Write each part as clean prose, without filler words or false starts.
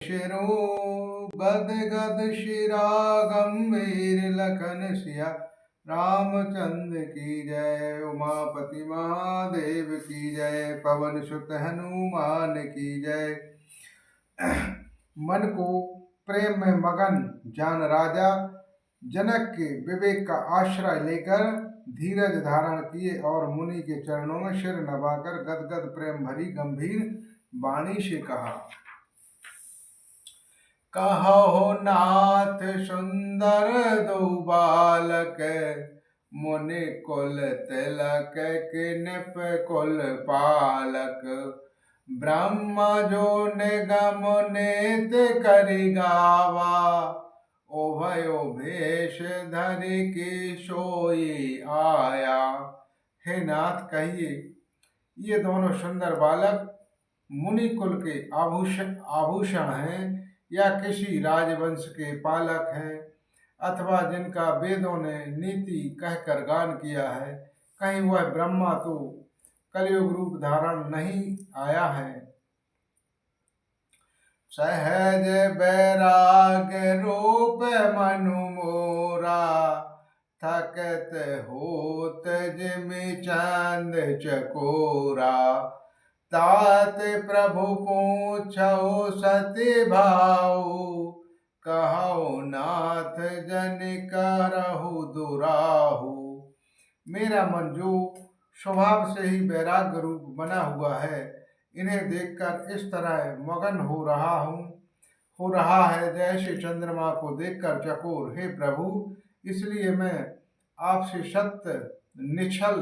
शिरो गद गद शिरा गंभीर लखन सिया रामचंद्र की जय। उमापति महादेव की जय। पवन सुत हनुमान की जय। मन को प्रेम में मगन जान राजा जनक के विवेक का आश्रय लेकर धीरज धारण किए और मुनि के चरणों में सिर नवाकर गदगद प्रेम भरी गंभीर वाणी से कहा। कहो नाथ सुंदर दो बालक मुनि कुल तिलक किनप कुल पालक। ब्रह्मा जो निगम नेत करि गावा उभयो भेष धरि की सोई आया। हे नाथ कहिए ये दोनों सुंदर बालक मुनि कुल के आभूषण हैं या किसी राजवंश के पालक हैं अथवा जिनका वेदों ने नीति कहकर गान किया है। कहीं वह ब्रह्मा तो कलयुग रूप धारण नहीं आया है। सहज बैराग रूप मनु मोरा थकत होत जिमि चांद चकोरा। तात प्रभु पूछौ सति भाऊ कहो नाथ जन करहु दुराहु। मेरा मन जो स्वभाव से ही वैराग्य रूप बना हुआ है इन्हें देखकर इस तरह मगन हो रहा है जैसे चंद्रमा को देखकर चकोर। हे प्रभु इसलिए मैं आपसे सत्य निश्चल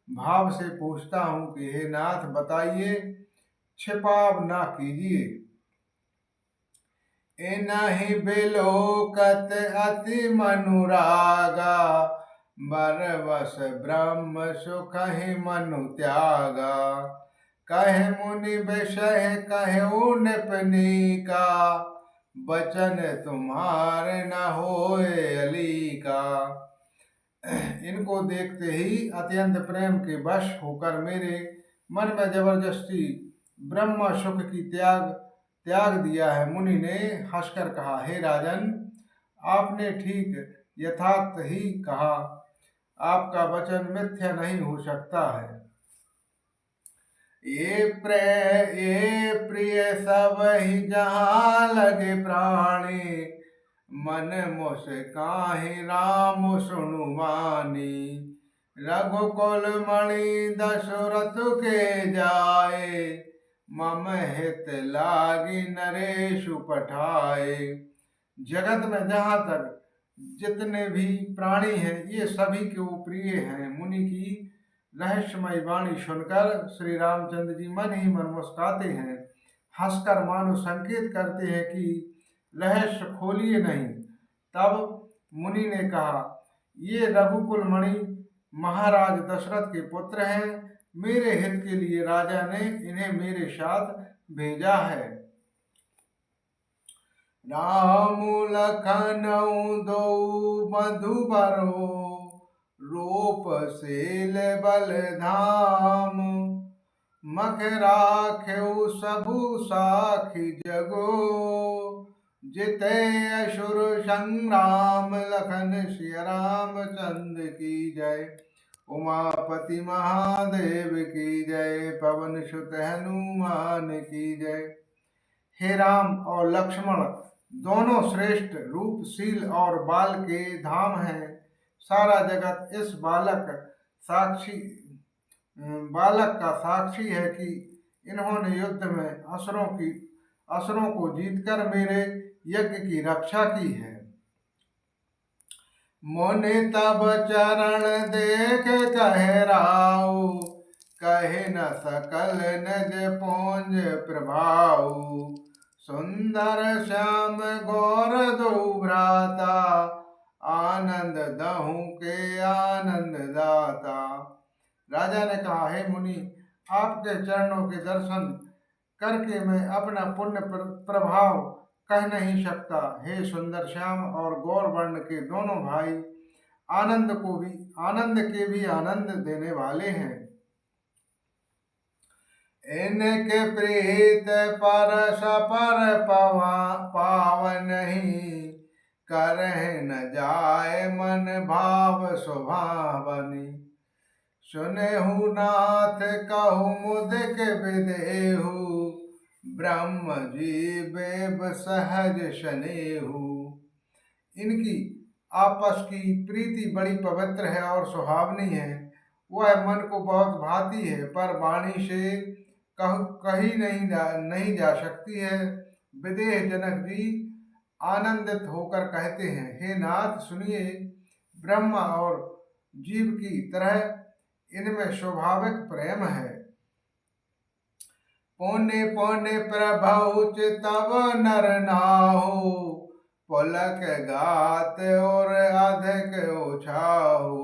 भाव से पूछता हूँ कि हे नाथ बताइए छिपाव ना कीजिए। इनहि बिलोकत अति मनुरागा बरवस ब्रह्म सुख ही मनु त्यागा। कहे मुनि विषय कहो निपनी का बचन तुम्हारे न होए अली का। इनको देखते ही अत्यंत प्रेम के वश होकर मेरे मन में जबरदस्ती ब्रह्म सुख की त्याग दिया है। मुनि ने हंसकर कहा, हे राजन आपने ठीक यथार्थ ही कहा, आपका वचन मिथ्या नहीं हो सकता है। ये प्रिय सब ही जहाँ लगे प्राणी मन मुस्काहि राम सुनु मानी। रघुकुल मणि दशरथ के जाए मम हित लागी नरेशु पठाए। जगत में जहाँ तक जितने भी प्राणी हैं ये सभी के वो प्रिय हैं। मुनि की रहस्यमय वाणी सुनकर श्री रामचंद्र जी मन ही मन मुस्काते हैं, हंसकर मानो संकेत करते हैं कि रहस्य खोलिए नहीं। तब मुनि ने कहा, ये रघुकुल मणि महाराज दशरथ के पुत्र हैं। मेरे हित के लिए राजा ने इन्हें मेरे साथ भेजा है। राम लखन दो मधुबरो रूप शील बल धाम। मख राख्यौ सबु साखी जगो जिते असुर संग्राम। लखन सिया रामचंद्र की जय। उमापति महादेव की जय। पवन सुत हनुमान की जय। हे राम और लक्ष्मण दोनों श्रेष्ठ रूपशील और बाल के धाम हैं। सारा जगत इस बालक का साक्षी है कि इन्होंने युद्ध में असुरों को जीतकर मेरे यज्ञ की रक्षा की है। मुनि तब चरण देख कहे राऊ कहे न सकल निज पुंज प्रभाऊ। सुंदर श्याम गौर दो भ्राता आनंद दहु के आनंद दाता। राजा ने कहा, हे मुनि आपके चरणों के दर्शन करके मैं अपना पुण्य प्रभाव कह नहीं सकता। हे सुंदर श्याम और गौर वर्ण के दोनों भाई आनंद के भी आनंद देने वाले हैं। इनके प्रीत परस पर पावनहि, करहि न जाय मन भाव सुभावनि। सुनेहु नाथ कहु मुदिक विदेहु, ब्रह्म जीव सहज शनेहु। इनकी आपस की प्रीति बड़ी पवित्र है और सुहावनी है। वह मन को बहुत भाती है, पर वाणी से कही नहीं जा सकती है। विदेह जनक जी आनंदित होकर कहते हैं, हे नाथ सुनिए, ब्रह्मा और जीव की तरह इनमें स्वाभाविक प्रेम है। पौने पौने प्रभु चितव नर नाहु, पुलक गात और अधिक उछाहु।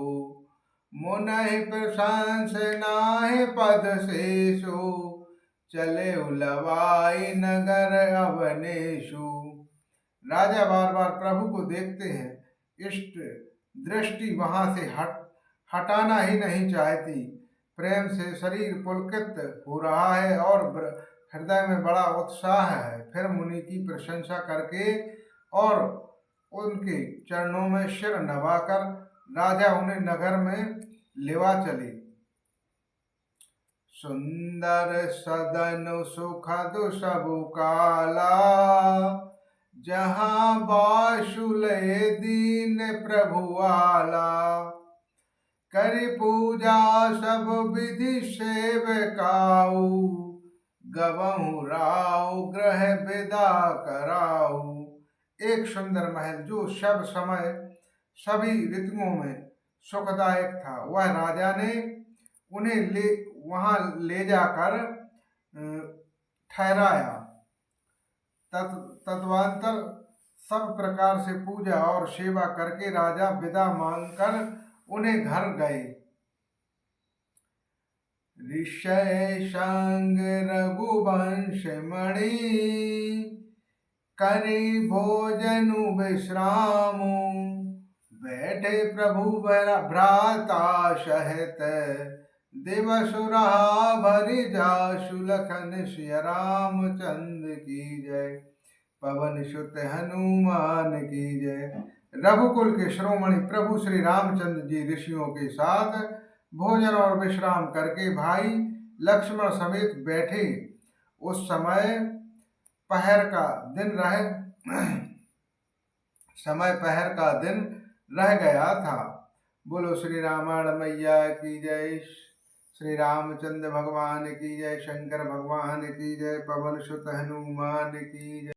मुनहि प्रशंस नाहि पद शेषु, चले उलवाई नगर अवनेशु। राजा बार बार प्रभु को देखते हैं। इष्ट दृष्टि वहां से हटाना ही नहीं चाहती। प्रेम से शरीर पुलकित हो रहा है और हृदय में बड़ा उत्साह है। फिर मुनि की प्रशंसा करके और उनके चरणों में सिर नवाकर राजा उन्हें नगर में लेवा चले। सुंदर सदन सुखद सबु काला, जहाँ बाशुलय दीन प्रभु आला। करि पूजा सब विधि सेवकाऊ, गवहु राव ग्रह विदा कराऊ। एक सुंदर महल जो सब समय सभी ऋतुओं में सुखदायक था, वह राजा ने उन्हें वहां ले जाकर ठहराया। तदनंतर सब प्रकार से पूजा और सेवा करके राजा विदा मांगकर उन्हें घर गए। ऋषय संग रघुवंश मणि, करि भोजनु विश्रामु। बैठे प्रभु भ्राता सहित, दिवसु रहा भरि जासु। लखन सिय रामचंद्र की जय, पवन सुत हनुमान की जय। रघुकुल के शिरोमणि प्रभु श्री रामचंद्र जी ऋषियों के साथ भोजन और विश्राम करके भाई लक्ष्मण समेत बैठे। उस समय पहर का दिन रह गया था। बोलो श्री रामायण मैया की जय, श्री रामचंद्र भगवान की जय, शंकर भगवान की जय, पवन सुत हनुमान की जय।